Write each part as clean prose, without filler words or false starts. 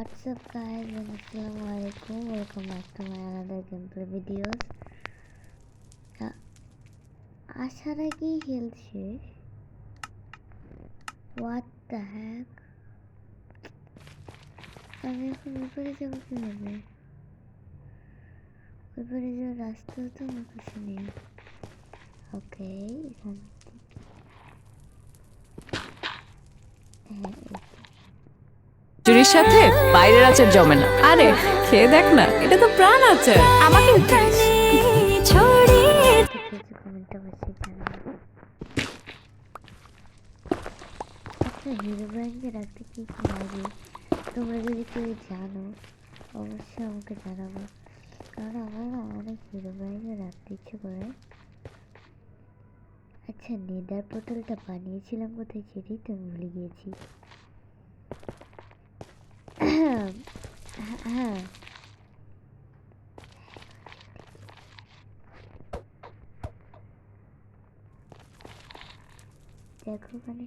What's up guys, and Assalamualaikum. Welcome back to my another gameplay videos. আসার আগেই health শেষ। What the heck? আমি এখন উপরে যাবো কিভাবে? উপরে যাওয়ার রাস্তা তো আমার কাছে নেই। ওকে, এখান চুরির সাথে বাইরের আচার জমে না। আরে খেয়ে দেখ না, এটা তো প্রাণ আচার। আমাকে হিরো ব্র্যান্ডে রাখতে কি কি লাগে তোমরা যদি কেউ জানো অবশ্যই আমাকে জানাবো, কারণ আমার না অনেক হিরো ব্র্যান্ডে রাখতে ইচ্ছে করে। আচ্ছা, নেদার পোর্টালটা বানিয়েছিলাম কোথায় সেটাই তো আমি ভুলে গিয়েছি। হ্যাঁ, দেখো মানে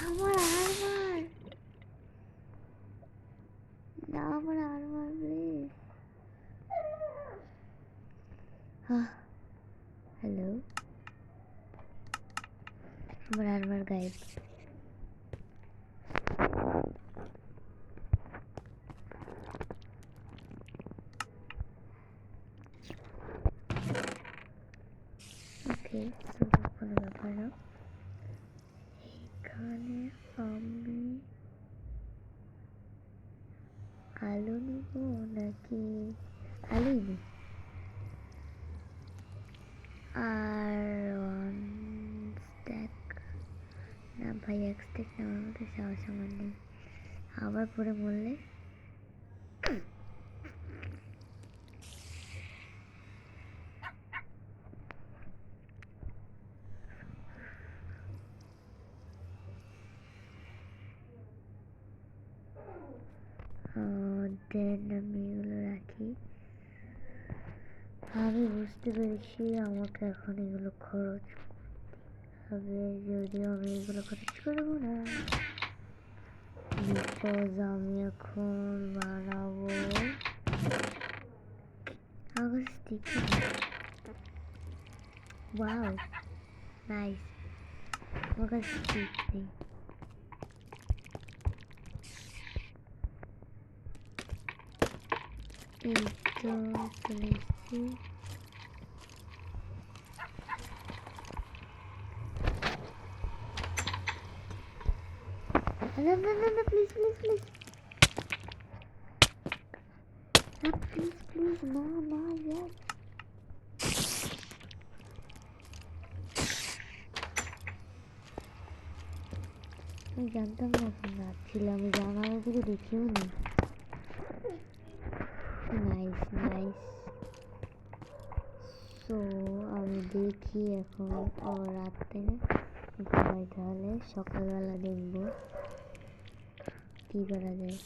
আমার আরমার না, আমার আরমার প্লিজ। হ্যালো, আমার আরমার গায়েব। ওকে, কোনো ব্যাপার না। এখানে আমি আলু নিব নাকি আলুই নিই, আর স্ট্যাক না ভাই, এক স্ট্যাক নেওয়ার মতো সাহস আমার নেই, আবার পরে বললে। দেন আমি এগুলো রাখি। আমি বুঝতে পেরেছি আমাকে এখন এগুলো খরচ হবে, যদিও আমি এগুলো খরচ করবো না, বিকজ আমি এখন বানাবো আমার স্টিকি। Wow, nice. আমার কাছে স্টিক নেই। এই তো চলে এসছি। না না না না, প্লিজ প্লিজ প্লিজ, না প্লিজ প্লিজ, না না ইয়ার। আমি জানতাম না এখন রাখছিল, আমি জানালা থেকে দেখিও নি। Nice nice. সো আমি দেখি এখন রাতে ঘুমাই, তাহলে সকালবেলা দেখবো কি করা যায়।